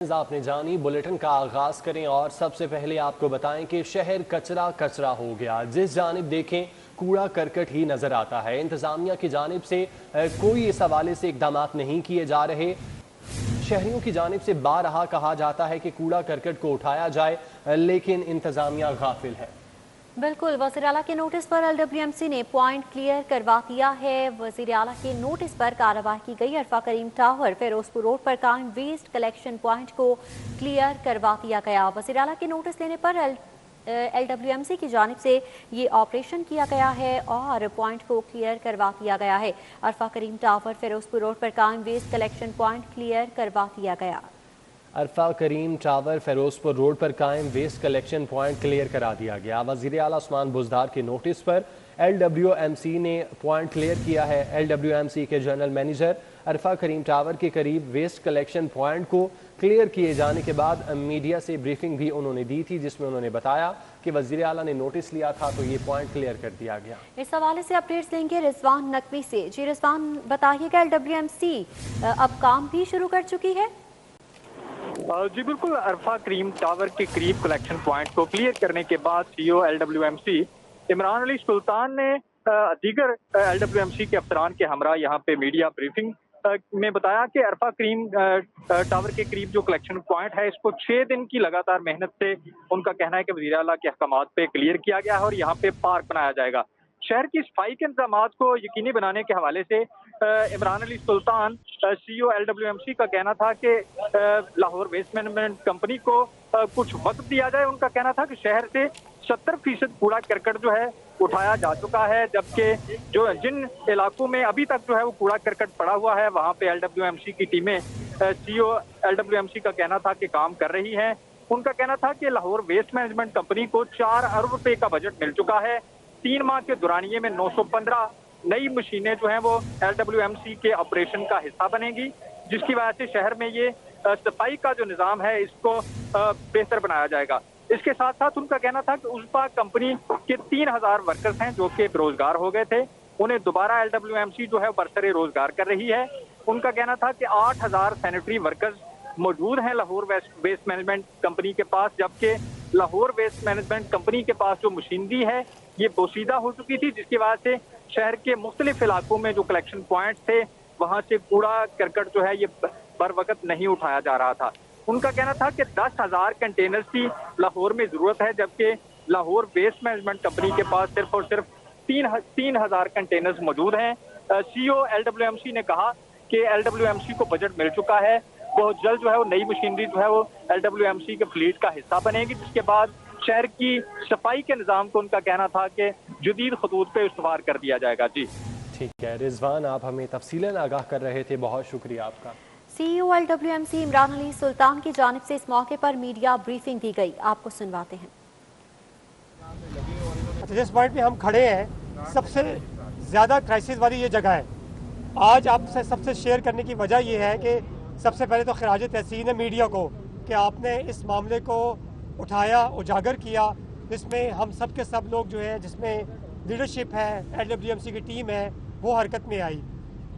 आपने जानी। बुलेटिन का आगाज करें और सबसे पहले आपको बताएं कि शहर कचरा कचरा हो गया। जिस जानिब देखें कूड़ा करकट ही नजर आता है। इंतजामिया की जानिब से कोई इस हवाले से इकदाम नहीं किए जा रहे। शहरियों की जानिब से बारहा कहा जाता है कि कूड़ा करकट को उठाया जाए, लेकिन इंतजामिया गाफिल है। बिल्कुल, वज़ीर आला के नोटिस पर LWMC ने पॉइंट क्लियर करवा दिया है। वज़ीर आला के नोटिस पर कार्रवाई की गई। अरफा करीम टावर फिरोजपुर रोड पर कायम वेस्ट कलेक्शन पॉइंट को क्लियर करवा दिया गया। वज़ीर आला के नोटिस लेने पर LWMC की जानिब से ये ऑपरेशन किया गया है और पॉइंट को क्लियर करवा दिया गया है। अरफा करीम टावर फिरोजपुर रोड पर कायम वेस्ट कलेक्शन पॉइंट क्लियर करवा दिया गया। अरफा करीम टावर फिरोजपुर रोड पर कायम वेस्ट कलेक्शन पॉइंट क्लियर करा दिया गया। वज़ीर आला उस्मान बुज़दार के नोटिस पर LWMC ने पॉइंट क्लियर किया है। LWMC के जनरल मैनेजर अरफा करीम टावर के करीब वेस्ट कलेक्शन पॉइंट को क्लियर किए जाने के बाद मीडिया से ब्रीफिंग भी उन्होंने दी थी, जिसमें उन्होंने बताया कि वज़ीर आला ने नोटिस लिया था तो ये पॉइंट क्लियर कर दिया गया। इस हवाले से अपडेट्स लेंगे रिजवान नकवी से। जी रिजवान, बताइएगा LWMC अब काम भी शुरू कर चुकी है? जी बिल्कुल, अरफा करीम टावर के करीब कलेक्शन पॉइंट को क्लियर करने के बाद CEO LWMC इमरान अली सुल्तान ने दीगर LWMC के अफसरान के हमरा यहाँ पे मीडिया ब्रीफिंग में बताया कि अरफा करीम टावर के करीब जो कलेक्शन पॉइंट है इसको 6 दिन की लगातार मेहनत से उनका कहना है कि वज़ीर आला के अहकामात पे क्लियर किया गया है और यहाँ पे पार्क बनाया जाएगा। शहर की सफाई के इंतजाम को यकीनी बनाने के हवाले से इमरान अली सुल्तान CEO LWMC का कहना था कि लाहौर वेस्ट मैनेजमेंट कंपनी को कुछ वक्त दिया जाए। उनका कहना था कि शहर से 70% कूड़ा करकट जो है उठाया जा चुका है, जबकि जो जिन इलाकों में अभी तक जो है वो कूड़ा करकट पड़ा हुआ है वहाँ पे LWMC की टीमें CEO LWMC का कहना था कि काम कर रही हैं। उनका कहना था कि लाहौर वेस्ट मैनेजमेंट कंपनी को 4 अरब रुपए का बजट मिल चुका है। 3 माह के दौरानिये में 915 नई मशीनें जो हैं वो LWMC के ऑपरेशन का हिस्सा बनेगी, जिसकी वजह से शहर में ये सफाई का जो निज़ाम है इसको बेहतर बनाया जाएगा। इसके साथ साथ उनका कहना था कि उस्पा कंपनी के 3000 वर्कर्स हैं जो कि बेरोजगार हो गए थे, उन्हें दोबारा LWMC जो है बरसरे रोजगार कर रही है। उनका कहना था कि 8000 सैनिटरी वर्कर्स मौजूद हैं लाहौर वेस्ट मैनेजमेंट कंपनी के पास, जबकि लाहौर वेस्ट मैनेजमेंट कंपनी के पास जो मशीनरी है ये बोसीदा हो चुकी थी, जिसकी वजह से शहर के मुख्तलिफ इलाकों में जो कलेक्शन पॉइंट थे वहाँ से कूड़ा करकट जो है ये बर वक्त नहीं उठाया जा रहा था। उनका कहना था कि 10,000 कंटेनर्स की लाहौर में जरूरत है, जबकि लाहौर वेस्ट मैनेजमेंट कंपनी के पास सिर्फ और सिर्फ 3,000 कंटेनर्स मौजूद हैं। CEO LWMC ने कहा कि LWMC को बजट मिल चुका है, बहुत जल्द जो है वो नई मशीनरी जो है वो LWMC के फ्लीट का हिस्सा बनेगी, जिसके बाद शहर की सफाई के निज़ाम को उनका कहना था कि जदीद खतूत पे इस्तेमाल कर दिया जाएगा। जी ठीक है रिजवान, आप हमें तफसीलन आगाह कर रहे थे, बहुत शुक्रिया आपका। CEO LWMC इमरान अली सुल्तान की जानिब से इस मौके पर मीडिया ब्रीफिंग दी गई, आपको सुनवाते हैं। अच्छा, जिस पॉइंट पे हम खड़े हैं सबसे ज़्यादा क्राइसिस वाली ये जगह है। आज आपसे सबसे शेयर करने की वजह ये है कि सबसे पहले तो खराज तहसीन है मीडिया को कि आपने इस मामले को उठाया, उजागर किया, जिसमें हम सब के सब लोग जो है, जिसमें लीडरशिप है, LWMC की टीम है, वो हरकत में आई।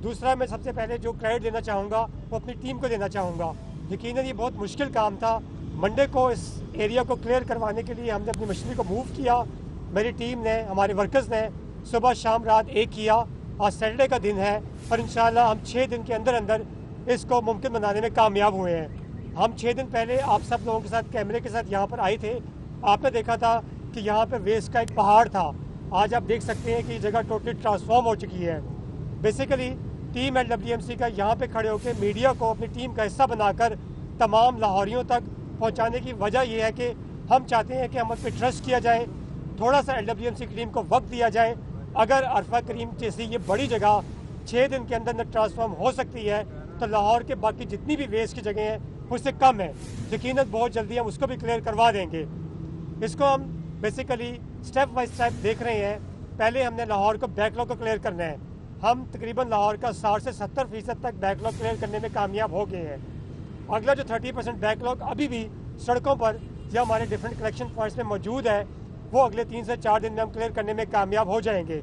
दूसरा, मैं सबसे पहले जो क्रेडिट देना चाहूँगा वो अपनी टीम को देना चाहूँगा। यकीनन ये बहुत मुश्किल काम था। मंडे को इस एरिया को क्लियर करवाने के लिए हमने अपनी मशीनरी को मूव किया। मेरी टीम ने, हमारे वर्कर्स ने सुबह शाम रात एक किया। आज सैटरडे का दिन है और इंशाल्लाह हम 6 दिन के अंदर अंदर इसको मुमकिन बनाने में कामयाब हुए हैं। हम 6 दिन पहले आप सब लोगों के साथ कैमरे के साथ यहाँ पर आए थे। आपने देखा था कि यहाँ पे वेस्ट का एक पहाड़ था। आज आप देख सकते हैं कि ये जगह टोटली ट्रांसफॉर्म हो चुकी है। बेसिकली टीम LWMC का यहाँ पे खड़े होकर मीडिया को अपनी टीम का हिस्सा बनाकर तमाम लाहौरियों तक पहुँचाने की वजह यह है कि हम चाहते हैं कि हम पर ट्रस्ट किया जाए, थोड़ा सा LWMC की टीम को वक्त दिया जाए। अगर अरफा करीम जैसी ये बड़ी जगह 6 दिन के अंदर ट्रांसफॉर्म हो सकती है तो लाहौर के बाकी जितनी भी वेस्ट की जगह हैं उससे कम है। यकीनन बहुत जल्दी हम उसको भी क्लियर करवा देंगे। इसको हम बेसिकली स्टेप बाय स्टेप देख रहे हैं। पहले हमने लाहौर को बैकलॉग को क्लियर करना है। हम तकरीबन लाहौर का 60 से 70% तक बैकलॉग क्लियर करने में कामयाब हो गए हैं। अगला जो 30% बैकलॉग अभी भी सड़कों पर या हमारे डिफरेंट कलेक्शन पॉइंट्स में मौजूद है, वो अगले 3 से 4 दिन में हम क्लियर करने में कामयाब हो जाएंगे।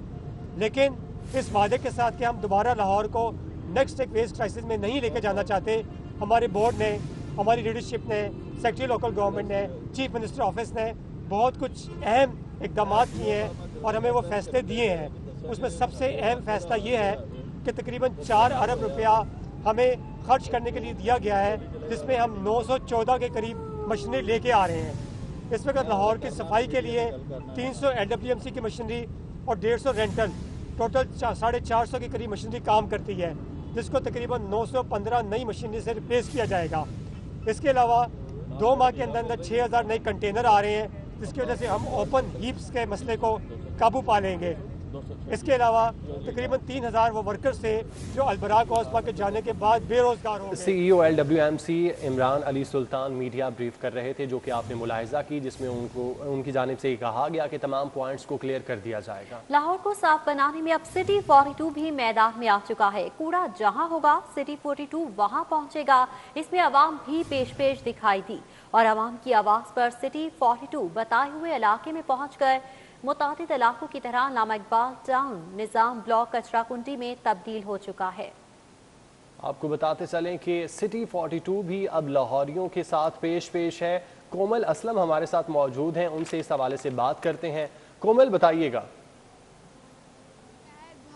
लेकिन इस वादे के साथ कि हम दोबारा लाहौर को नेक्स्ट एक वेस्ट क्राइसिस में नहीं लेके जाना चाहते, हमारे बोर्ड ने हमारी लीडरशिप ने, सेक्रेटरी लोकल गवर्नमेंट ने, चीफ मिनिस्टर ऑफिस ने बहुत कुछ अहम इकदाम किए हैं और हमें वो फैसले दिए हैं। उसमें सबसे अहम फैसला ये है कि तकरीबन 4 अरब रुपया हमें खर्च करने के लिए दिया गया है, जिसमें हम 914 के करीब मशीनरी लेके आ रहे हैं। इस वक्त लाहौर की सफाई के लिए 300 LWMC की मशीनरी और 150 रेंटल, टोटल 450 के करीब मशीनरी काम करती है, जिसको तकरीबन 915 नई मशीनरी से रिप्लेस किया जाएगा। इसके अलावा 2 माह के अंदर अंदर 6000 नए कंटेनर आ रहे हैं, जिसकी वजह से हम ओपन हीप्स के मसले को काबू पा लेंगे। इसके अलावा तकरीबन 3000 वो वर्कर्स थे जो अलबराक हौसपा के जाने के बाद बेरोजगार हो गए। CEO LWMC इमरान अली सुल्तान मीडिया ब्रीफ कर रहे थे, जो कि आपने मुलाहिजा की, जिसमें उनकी जानिब से कहा गया कि तमाम पॉइंट्स को क्लियर कर दिया जाएगा। लाहौर को साफ बनाने में अब सिटी 42 भी मैदान में आ चुका है। कूड़ा जहां होगा सिटी 42 वहां पहुंचेगा। इसमें अवाम भी पेश दिखाई दी और अवाम की आवाज पर सिटी 42 बताए हुए इलाके में पहुंचकर मुतादिद इलाकों की तरह लामा इकबाल टाउन, निजाम ब्लॉक कचरा कुंडी में तब्दील हो चुका है। आपको बताते चलें कि सिटी 42 भी अब लाहौरियों के साथ पेश है। कोमल असलम हमारे साथ मौजूद हैं, उनसे इस हवाले से बात करते हैं। कोमल, बताइएगा।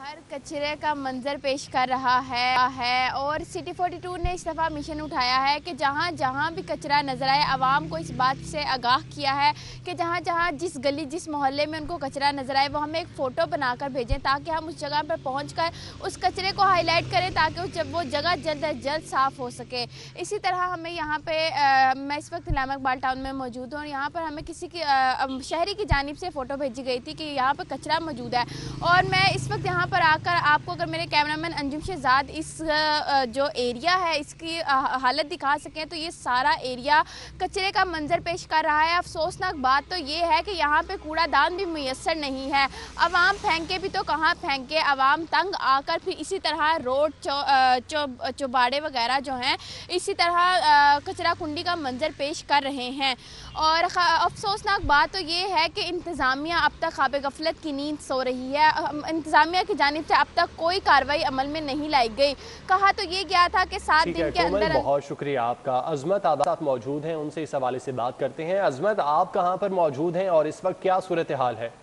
हर कचरे का मंजर पेश कर रहा है और सिटी 42 ने इस दफ़ा मिशन उठाया है कि जहाँ जहाँ भी कचरा नजर आए, आवाम को इस बात से आगाह किया है कि जहाँ जहाँ जिस गली जिस मोहल्ले में उनको कचरा नजर आए वो हमें एक फ़ोटो बनाकर भेजें, ताकि हम उस जगह पर पहुंचकर उस कचरे को हाईलाइट करें, ताकि वो जगह जल्द अज जल्द साफ़ हो सके। इसी तरह हमें यहाँ पे मैं इस वक्त लामा इकबाल टाउन में मौजूद हूँ और यहाँ पर हमें किसी की शहरी की जानिब से फ़ोटो भेजी गई थी कि यहाँ पर कचरा मौजूद है और मैं इस वक्त यहाँ पर आकर आपको, अगर मेरे कैमरामैन अंजुम शहजाद इस जो एरिया है इसकी हालत दिखा सकें, तो ये सारा एरिया कचरे का मंजर पेश कर रहा है। अफसोसनाक बात तो ये है कि यहाँ पे कूड़ादान भी मुयस्सर नहीं है। अवाम फेंके भी तो कहाँ फेंके, अवाम तंग आकर फिर इसी तरह रोड चौबाड़े वगैरह जो हैं इसी तरह कचरा कुंडी का मंजर पेश कर रहे हैं। और अफसोसनाक बात तो ये है कि इंतज़ामिया अब तक ख्वाब गफलत की नींद सो रही है। इंतज़ामिया की जानिब से अब तक कोई कार्रवाई अमल में नहीं लाई गई। कहा तो ये गया था कि 7 दिन के अंदर। बहुत शुक्रिया आपका। अजमत आप साथ मौजूद हैं, उनसे इस हवाले से बात करते हैं। अजमत, आप कहां पर मौजूद हैं और इस वक्त क्या सूरत हाल है?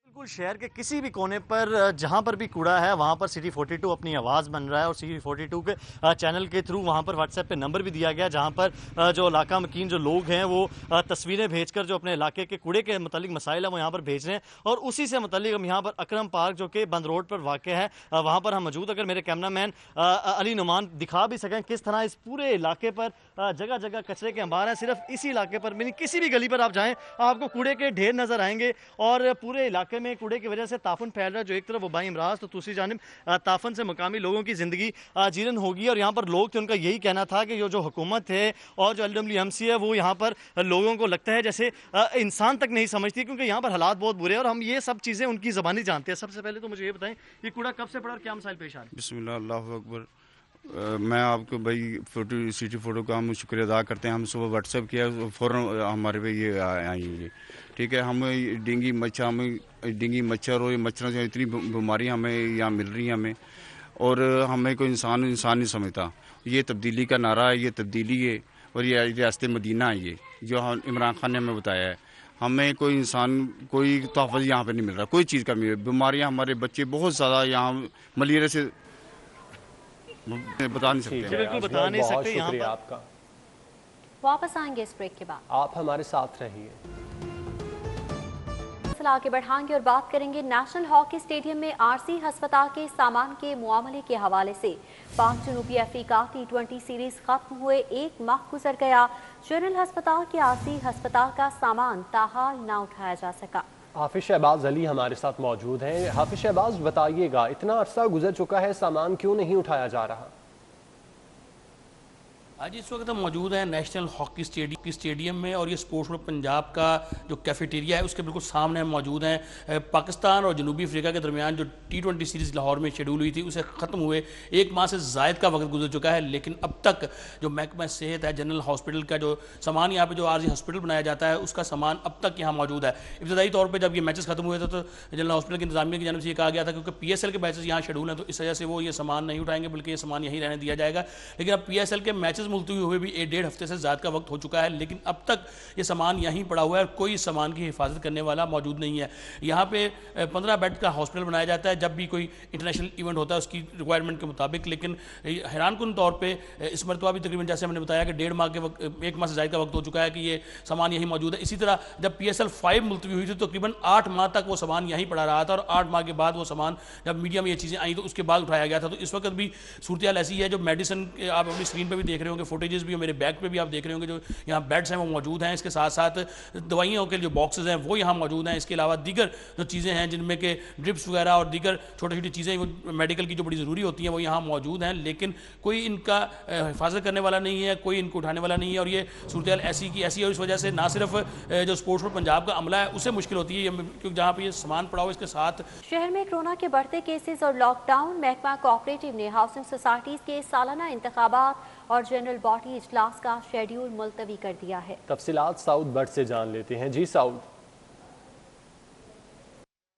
बिल्कुल शहर के किसी भी कोने पर जहां पर भी कूड़ा है वहां पर सिटी 42 अपनी आवाज़ बन रहा है और सिटी 42 के चैनल के थ्रू वहां पर व्हाट्सएप पे नंबर भी दिया गया, जहां पर जो इलाका मकीन जो लोग हैं वो तस्वीरें भेजकर जो अपने इलाके के कूड़े के मतलब मसाइल है वो यहाँ पर भेज रहे हैं। और उसी से मतलब हम यहाँ पर अकरम पार्क जो कि बंद रोड पर वाक़ है वहाँ पर हम मौजूद। अगर मेरे कैमरामैन अली नुमान दिखा भी सकें किस तरह इस पूरे इलाके पर जगह जगह कचरे के अंबार हैं। सिर्फ इसी इलाके पर यानी किसी भी गली पर आप जाएँ आपको कूड़े के ढेर नज़र आएंगे और पूरे इलाके में कूड़े की वजह से ताफन फैल रहा है। जो एक तरफ वबाई इमराज तो दूसरी जानिब ताफन से मुकामी लोगों की ज़िंदगी जीरन होगी। और यहाँ पर लोग थे, उनका यही कहना था कि जो हुकूमत है और जो LWMC है वो यहाँ पर लोगों को लगता है जैसे इंसान तक नहीं समझती, क्योंकि यहाँ पर हालात बहुत बुरे हैं और हम ये सब चीज़ें उनकी ज़बानी जानते हैं। सबसे पहले तो मुझे ये बताएं ये कूड़ा कब से पड़ा और क्या मसाइल पेश आ रहे हैं? बिस्मिल्लाह, अल्लाहु अकबर। मैं आपको भाई सिटी फोटो का हम शुक्रिया अदा करते हैं। हम सुबह व्हाट्सएप किया, फ़ौरन हमारे पे ये आई हुई, ठीक है। हम डेंगू मच्छर और मच्छरों से इतनी बीमारियाँ हमें यहाँ मिल रही हैं हमें, और हमें कोई इंसान नहीं समझता। ये तब्दीली का नारा है, ये तब्दीली है और ये रियासत मदीना है, ये जो इमरान खान ने हमें बताया है। हमें कोई इंसान कोई तोहफ़ा यहाँ पे नहीं मिल रहा, कोई चीज़ का मिल रहा। बीमारियाँ हमारे बच्चे बहुत ज़्यादा यहाँ मलेरिया से बता नहीं सकते, बिल्कुल बता नहीं सकते। यहाँ पर आपका वापस आएंगे इस ब्रेक के बाद, आप हमारे साथ रहिए। आगे बढ़ाएंगे और बात करेंगे नेशनल हॉकी स्टेडियम में आरसी अस्पताल के सामान के मुआमले के हवाले से। 5 जनूबी अफ्रीका T20 सीरीज खत्म हुए 1 माह गुजर गया। जनरल अस्पताल के आरसी अस्पताल का सामान ताहाल ना उठाया जा सका। हाफिज शहबाज अली हमारे साथ मौजूद हैं। हाफिज शहबाज, बताइएगा, इतना अरसा गुजर चुका है, सामान क्यों नहीं उठाया जा रहा? आज इस वक्त हम मौजूद हैं नेशनल हॉकी स्टेडियम में और ये स्पोर्ट्स क्लब पंजाब का जो कैफेटेरिया है उसके बिल्कुल सामने हम मौजूद हैं। पाकिस्तान और जनूबी अफ्रीका के दरमियान जो T20 सीरीज़ लाहौर में शेड्यूल हुई थी उसे ख़त्म हुए 1 माह से ज़ायद का वक्त गुजर चुका है, लेकिन अब तक जो महकमा सेहत है, जनरल हॉस्पिटल का जो सामान यहाँ पे जो आरजी हॉस्पिटल बनाया जाता है उसका सामान अब तक यहाँ मौजूद है। इब्तदाई तौर पर जब ये मैचेस खत्म हुए थे तो जनरल हॉस्पिटल की इंतजामिया की जानब से ये कहा गया था क्योंकि PSL के मैचेस यहाँ शेड्यूल हैं तो इस वजह से वो ये सामान नहीं उठाएंगे बल्कि ये सामान यहीं रहने दिया जाएगा। लेकिन अब PSL के मैचेस मुलतवी हुए भी 1.5 हफ्ते से ज़्यादा का वक्त हो चुका है, लेकिन अब तक ये सामान यहीं पड़ा हुआ है और कोई सामान की हिफाजत करने वाला मौजूद नहीं है। यहाँ पे 15 बेड का हॉस्पिटल बनाया जाता है जब भी कोई इंटरनेशनल इवेंट होता है उसकी रिक्वायरमेंट के मुताबिक, लेकिन हैरानकुन तौर पे इस मरतबा भी तकरीबन जैसे हमने बताया कि 1.5 माह के वक्त 1 माह से ज़्यादा का वक्त हो चुका है कि ये सामान यहीं मौजूद है। इसी तरह जब PSL 5 मुलतवी हुई थी तो तकरीबन 8 माह तक वो सामान यहीं पड़ा रहा था और 8 माह के बाद वो सामान जब मीडिया में ये चीज़ें आई तो उसके बाद उठाया गया था। तो इस वक्त भी सूरत हाल ऐसी है, जो मेडिसिन आप अपनी स्क्रीन पर भी देख रहे होंगे, फुटेजेस भी मेरे बैक पे भी आप देख रहे होंगे, जो यहाँ बेड्स हैं वो मौजूद हैं। इसके साथ साथ दवाइयों के जो बॉक्सेस हैं वो यहाँ मौजूद हैं। इसके अलावा दीगर जो चीज़ें हैं जिनमें के ड्रिप्स वगैरह और दीगर छोटी छोटी चीज़ें वो मेडिकल की जो बड़ी ज़रूरी होती हैं वो यहाँ मौजूद हैं, लेकिन कोई इनका हिफाजत करने वाला नहीं है, कोई इनको उठाने वाला नहीं है। और ये सूरत हाल ऐसी की ऐसी है और इस वजह से ना सिर्फ जो स्पोर्ट्स क्लब पंजाब का अमला है उसे मुश्किल होती है क्योंकि जहाँ पर ये सामान पड़ा हो इसके साथ। शहर में कोरोना के बढ़ते केसेस और लॉकडाउन, महकमा कोऑपरेटिव ने हाउसिंग सोसाइटीज़ के सालाना इंतखाबात और जनरल बॉडी इजलास का शेड्यूल मुलतवी कर दिया है। तफसीलात साउद बट से जान लेते हैं। जी साउद।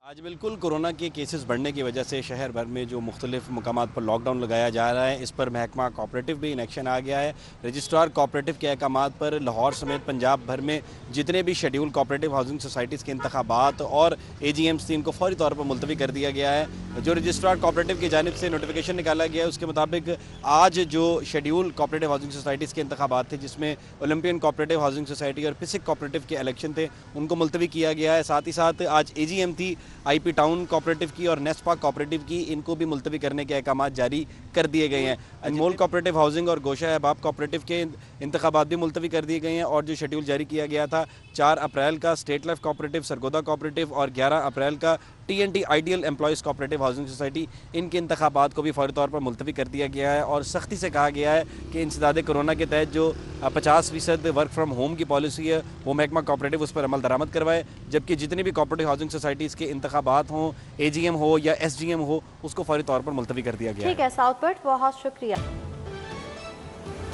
आज बिल्कुल कोरोना के केसेस बढ़ने की वजह से शहर भर में जो मुख्तलिफ मकामात पर लॉकडाउन लगाया जा रहा है, इस पर महकमा कोऑपरेटिव भी इन एक्शन आ गया है। रजिस्ट्रार कोऑपरेटिव के अहकामात पर लाहौर समेत पंजाब भर में जितने भी शेड्यूल कोऑपरेटिव हाउसिंग सोसाइटीज़ के इंतखाबात और AGMs इनको फौरी तौर पर मुलतवी कर दिया गया है। जो रजिस्ट्रार कोऑपरेटिव की जानिब से नोटिफिकेशन निकाला गया है उसके मुताबिक आज जो शेड्यूल कोऑपरेटिव हाउसिंग सोसाइटीज़ के इंतखाबात थे जिसमें ओलंपियन कोऑपरेटिव हाउसिंग सोसाइटी और पिसिक कोऑपरेटिव के इलेक्शन थे उनको मुलतवी किया गया है। साथ ही साथ आज AGM थी IP टाउन कोऑपरेटिव की और नेस्पा कोऑपरेटिव की, इनको भी मुलतवी करने के अहकामात जारी कर दिए गए हैं। अनमोल कोऑपरेटिव हाउसिंग और गोशा अहबाब कोऑपरेटिव के इंतखाबात भी मुलतवी कर दिए गए हैं और जो शेड्यूल जारी किया गया था 4 अप्रैल का state life cooperative, Sargodha cooperative और 11 अप्रैल का TNT ideal employees cooperative housing society, इनके इंतखाबात को भी फौरी तौर पर मुलतवी कर दिया गया है और सख्ती से कहा गया है कि इंसदाद कोरोना के तहत जो 50% वर्क फ्राम होम की पॉलिसी है वो महकमा कोऑपरेटिव उस पर अमल दरामद करवाए, जबकि जितनी भी कोऑपरेटिव हाउसिंग सोसाइटीज़ के इंतखाबात हों, AGM हो या SGM हो, उसको फौरी तौर पर मुलतवी कर दिया गया है। ठीक है साउथ बट, बहुत शुक्रिया।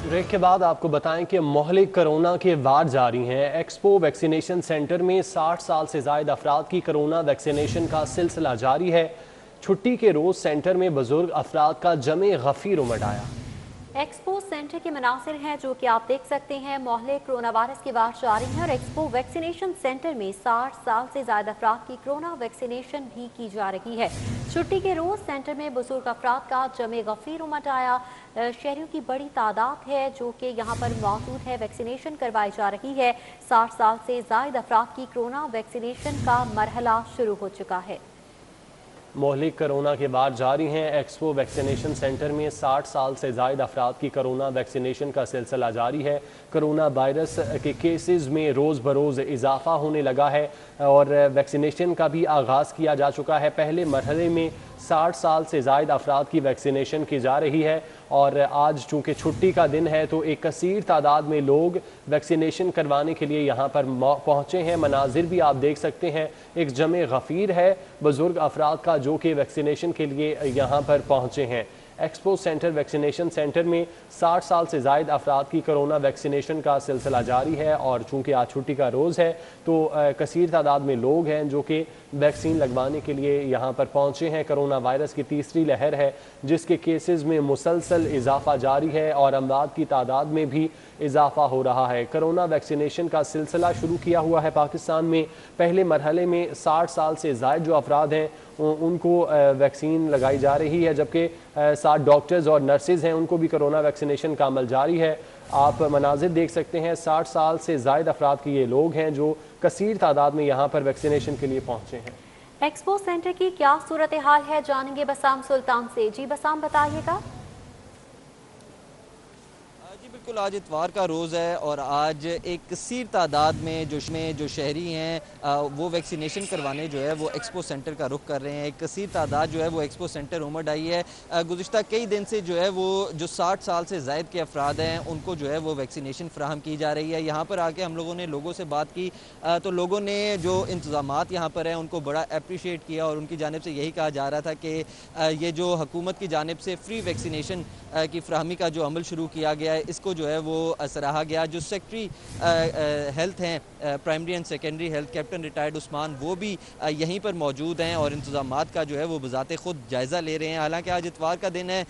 ब्रेक के बाद आपको बताएं कि मोहलिक कोरोना के वार जारी हैं। एक्सपो वैक्सीनेशन सेंटर में 60 साल से ज़ायद अफराद की कोरोना वैक्सीनेशन का सिलसिला जारी है। छुट्टी के रोज़ सेंटर में बुजुर्ग अफराद का जमे गफीर उमड़ आया। एक्सपो सेंटर के मनासिर हैं जो कि आप देख सकते हैं। मोहल्ले कोरोना वायरस की वार जारी है और एक्सपो वैक्सीनेशन सेंटर में 60 साल से ज़्यादा अफराद की कोरोना वैक्सीनेशन भी की जा रही है। छुट्टी के रोज़ सेंटर में बुजुर्ग अफराद का जमे गफीर उमड़ आया। शहरियों की बड़ी तादाद है जो कि यहाँ पर मौजूद है, वैक्सीनेशन करवाई जा रही है। 60 साल से ज़ायद अफराद की कोरोना वैक्सीनेशन का मरहला शुरू हो चुका है। मोहलिक कोरोना के बाद जारी हैं। एक्सपो वैक्सीनेशन सेंटर में 60 साल से ज़ायद अफराद की कोरोना वैक्सीनेशन का सिलसिला जारी है। कोरोना वायरस के केसेस में रोज़ बरोज़ इजाफा होने लगा है और वैक्सीनेशन का भी आगाज़ किया जा चुका है। पहले मरहले में 60 साल से ज़ायद अफराद की वैक्सीनेशन की जा रही है और आज चूँकि छुट्टी का दिन है तो एक कसीर तादाद में लोग वैक्सीनेशन करवाने के लिए यहाँ पर पहुँचे हैं। मनाजिर भी आप देख सकते हैं, एक जमे गफीर है बुजुर्ग अफराद का जो कि वैक्सीनेशन के लिए यहाँ पर पहुँचे हैं। एक्सपो सेंटर वैक्सीनेशन सेंटर में 60 साल से ज़ायद अफराद की कोरोना वैक्सीनेशन का सिलसिला जारी है और चूँकि आज छुट्टी का रोज़ है तो कसीर तादाद में लोग हैं जो कि वैक्सीन लगवाने के लिए यहाँ पर पहुँचे हैं। कोरोना वायरस की तीसरी लहर है जिसके केसेस में मुसलसल इजाफा जारी है और अमवात की तादाद में भी इजाफा हो रहा है। कोरोना वैक्सीनेशन का सिलसिला शुरू किया हुआ है पाकिस्तान में। पहले मरहले में 60 साल से ज़ायद जो अफराद हैं उनको वैक्सीन लगाई जा रही है, जबकि 60 डॉक्टर्स और नर्सेज हैं उनको भी कोरोना वैक्सीनेशन का अमल जारी है। आप मनाजिर देख सकते हैं, 60 साल से ज़ायद अफराद के ये लोग हैं जो कसीर तादाद में यहाँ पर वैक्सीनेशन के लिए पहुँचे हैं। एक्सपो सेंटर की क्या सूरत हाल है, जानेंगे बसाम सुल्तान से। जी बसाम, बताइएगा। जी बिल्कुल, आज इतवार का रोज़ है और आज एक कसीर तादाद में जो शहरी हैं वो वैक्सीनेशन करवाने जो है वो एक्सपो सेंटर का रुख कर रहे हैं। एक कसीर तादाद जो है वो एक्सपो सेंटर उमड़ आई है। गुज़िश्ता कई दिन से जो है वो जो 60 साल से ज़ायद के अफराद हैं उनको जो है वो वैक्सीनेशन फ़राहम की जा रही है। यहाँ पर आके हम लोगों ने लोगों से बात की तो लोगों ने जो इंतज़ामात यहाँ पर हैं उनको बड़ा अप्रीशिएट किया और उनकी जानिब से यही कहा जा रहा था कि ये जो हुकूमत की जानिब से फ्री वैक्सीनेशन की फ़राहमी का जो अमल शुरू किया गया है इसको जो है वो सराहा गया। जो सेक्रेटरी हेल्थ हैं primary and secondary health captain retired Usman वो भी यहीं पर मौजूद हैं और इंतज़ामात का जो है वो बज़ाते ख़ुद जायज़ा ले रहे हैं। हालांकि आज इतवार का दिन है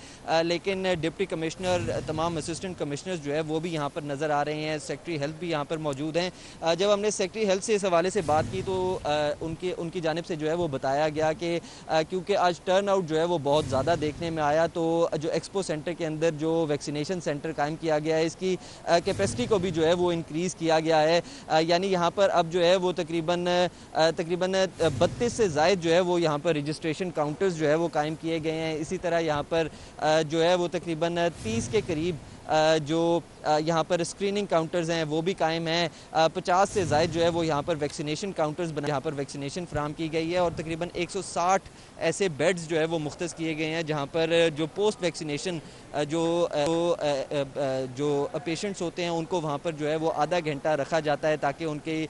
लेकिन डिप्टी कमिश्नर तमाम असिस्टेंट कमिश्नर्स जो है वो भी यहाँ पर नज़र आ रहे हैं। सेक्रेटरी हेल्थ भी यहाँ पर मौजूद हैं। जब हमने सेक्रेटरी हेल्थ से इस हवाले से बात की तो उनकी जानिब से जो है वो बताया गया कि क्योंकि आज टर्न आउट जो है वो बहुत ज़्यादा देखने में आया तो जो एक्सपो सेंटर के अंदर जो वैक्सीनेशन सेंटर कायम किया गया है इसकी कैपेसिटी को भी जो है वो इंक्रीज़ किया गया है। यानी यहाँ पर अब जो है वो तकरीबन 32 से ज़ायद जो है वो यहाँ पर रजिस्ट्रेशन काउंटर्स जो है वो कायम किए गए हैं। इसी तरह यहाँ पर जो है वो तकरीबन 30 के करीब जो यहाँ पर स्क्रीनिंग काउंटर्स हैं वो भी कायम हैं। 50 से ज़ायद जो है वो यहाँ पर वैक्सीनेशन काउंटर्स बना यहाँ पर वैक्सीनेशन फराहम की गई है और तकरीबन 160 ऐसे बेड्स जो है वो मुख्तस किए गए हैं जहाँ पर जो पोस्ट वैक्सीनेशन जो पेशेंट्स होते हैं उनको वहाँ पर जो है वो आधा घंटा रखा जाता है ताकि उनके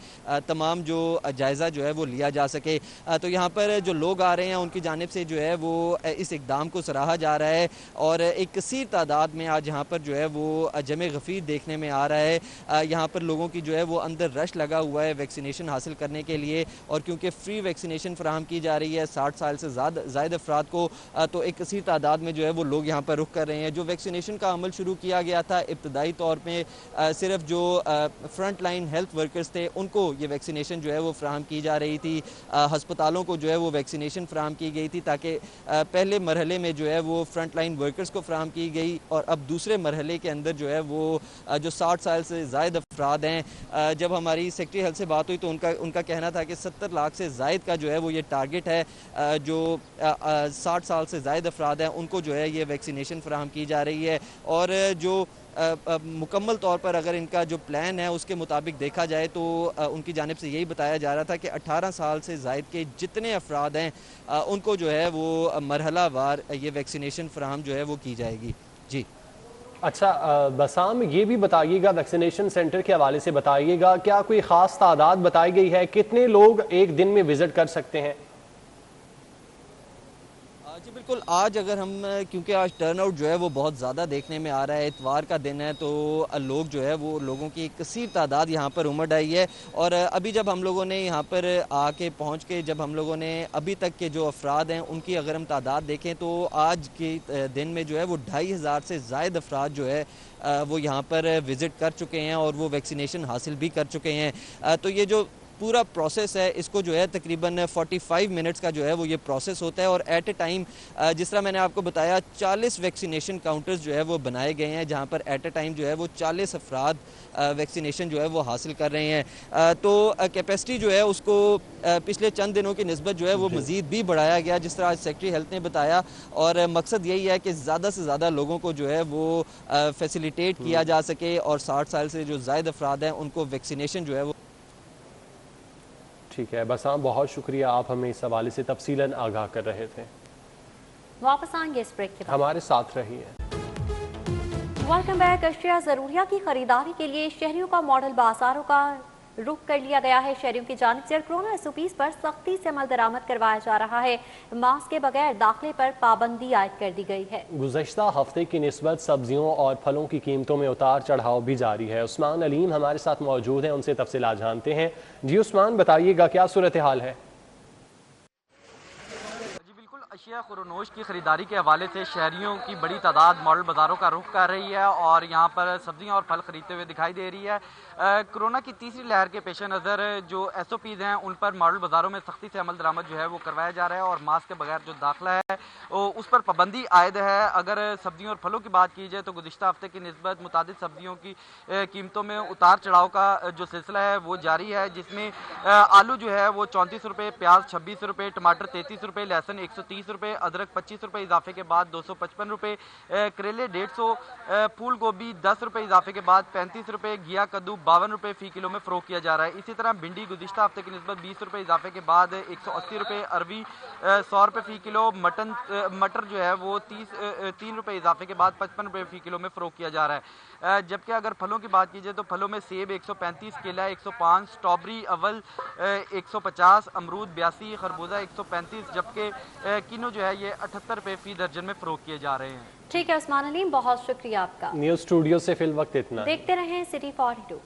तमाम जो जायज़ा जो है वो लिया जा सके। तो यहाँ पर जो लोग आ रहे हैं उनकी जानिब से जो है वो इस इक़दाम को सराहा जा रहा है और एक कसीर तादाद में आज यहाँ पर जो है वो जमे गफ़ीर देखने में आ रहा है। यहाँ पर लोगों की जो है वो अंदर रश लगा हुआ है वैक्सीनेशन हासिल करने के लिए और क्योंकि फ्री वैक्सीनेशन फराहम की जा रही है 60 साल से ज़ायद अफराद को तो एक कसीर तादाद में जो है वो लोग यहाँ पर रुख कर रहे हैं। जो वैक्सीनेशन का अमल शुरू किया गया था इब्तदाई तौर पर सिर्फ जो फ्रंट लाइन हेल्थ वर्कर्स थे उनको ये वैक्सीनेशन जो है वो फराहम की जा रही थी। हस्पतालों को जो है वो वैक्सीनेशन फराहम की गई थी ताकि पहले मरहले में जो है वो फ्रंट लाइन वर्कर्स को फराहम की गई और अब दूसरे मरहले के अंदर जो है वो जो 60 साल से ज़ायद अफराद हैं। जब हमारी सेक्रेटरी हेल्थ से बात हुई तो उनका कहना था कि 70 लाख से ज़ायद का जो है वो ये टारगेट है। जो 60 साल से ज़ायद अफराद हैं उनको जो है ये वैक्सीनेशन फराहम की जा रही है और जो मुकम्मल तौर पर अगर इनका जो प्लान है उसके मुताबिक देखा जाए तो उनकी जानिब से यही बताया जा रहा था कि 18 साल से ज़ायद के जितने अफराद हैं उनको जो है वो मरहला वार ये वैक्सीनेशन फराहम जो है वो की जाएगी। जी अच्छा बसाम, ये भी बताइएगा वैक्सीनेशन सेंटर के हवाले से बताइएगा क्या कोई ख़ास तादाद बताई गई है, कितने लोग एक दिन में विज़िट कर सकते हैं? जी बिल्कुल, आज अगर हम क्योंकि आज टर्नआउट जो है वो बहुत ज़्यादा देखने में आ रहा है, इतवार का दिन है तो लोग जो है वो लोगों की एक कसीर तादाद यहाँ पर उमड़ आई है और अभी जब हम लोगों ने यहाँ पर आके पहुँच के जब हम लोगों ने अभी तक के जो अफराद हैं उनकी अगर हम तादाद देखें तो आज के दिन में जो है वो 2500 से ज़ायद अफराद जो है वो यहाँ पर विज़िट कर चुके हैं और वो वैक्सीनेशन हासिल भी कर चुके हैं। तो ये जो पूरा प्रोसेस है इसको जो है तकरीबन 45 मिनट्स का जो है वो ये प्रोसेस होता है और एट ए टाइम जिस तरह मैंने आपको बताया 40 वैक्सीनेशन काउंटर्स जो है वो बनाए गए हैं जहां पर एट ए टाइम जो है वो 40 अफराद वैक्सीनेशन जो है वो हासिल कर रहे हैं। तो कैपेसिटी जो है उसको पिछले चंद दिनों की निस्बत जो है वो मज़ीद भी बढ़ाया गया जिस तरह आज सेक्रेटरी हेल्थ ने बताया और मकसद यही है कि ज़्यादा से ज़्यादा लोगों को जो है वो फैसिलिटेट किया जा सके और 60 साल से जो ज़ायद अफराद हैं उनको वैक्सीनेशन जो है वो। ठीक है बसाम, बहुत शुक्रिया, आप हमें इस हवाले से तफसीलन आगाह कर रहे थे। वापस आएंगे इस ब्रेक के बाद, हमारे साथ रहिए। Welcome back. अशिया ज़रूरिया की खरीदारी के लिए शहरियों का मॉडल बाजारों का रुख कर लिया गया है। शहरियों की जानिब से कोरोना SOPs पर सख्ती से अमल दरामद करवाया जा रहा है। मास्क के बगैर दाखिले पर पाबंदी आयद कर दी गई है। गुज़श्ता हफ्ते की निस्बत सब्जियों और फलों की कीमतों में उतार चढ़ाव भी जारी है। उस्मान अलीम हमारे साथ मौजूद हैं, उनसे तफसीलात जानते हैं। जी उस्मान, बताइएगा क्या सूरत हाल है? अशिया खुरनोश की ख़रीदारी के हवाले से शहरियों की बड़ी तादाद मॉडल बाज़ारों का रुख कर रही है और यहाँ पर सब्जियाँ और फल ख़रीदते हुए दिखाई दे रही है। कोरोना की तीसरी लहर के पेश नज़र जो SOPs हैं उन पर मॉडल बाज़ारों में सख्ती से अमल दरामद जो है वो करवाया जा रहा है और मास्क के बगैर जो दाखिला है उस पर पाबंदी आयद है। अगर सब्जियों और फलों की बात की जाए तो गुज़िश्ता हफ्ते की निस्बत मुतादिद सब्जियों की कीमतों में उतार चढ़ाव का जो सिलसिला है वो जारी है, जिसमें आलू जो है वो 34 रुपये, प्याज 26 रुपये, टमाटर 33 रुपये, लहसुन 130 रुपये, रुपये, अदरक 25 रुपये इजाफे के बाद 255 रुपये, करेले 150, फूल गोभी 10 रुपये इजाफे के बाद 35 रुपये, घिया कद्दू 52 रुपये फ़ी किलो में फ़रोख्त किया जा रहा है। इसी तरह भिंडी गुज़िश्ता हफ्ते की निस्बत 20 रुपये इजाफे के बाद 180 रुपये, अरबी 100 रुपये फ़ी किलो, मटर जो है वो 3 रुपये इजाफे के बाद 55 रुपये फ़ी किलो में फ़रोख्त किया जा रहा है। जबकि अगर फलों की बात की जाए तो फलों में सेब 135, केला 105, स्ट्रॉबेरी अव्वल 150, अमरूद 82, खरबूजा 135, जबकि किन्नू जो है ये 78 रुपये फ़ी दर्जन में फ़रोख्त किए जा रहे हैं। ठीक है उस्मान अली, बहुत शुक्रिया आपका। न्यूज़ स्टूडियो से फिल वक्त इतना। देखते रहें सिटी 42।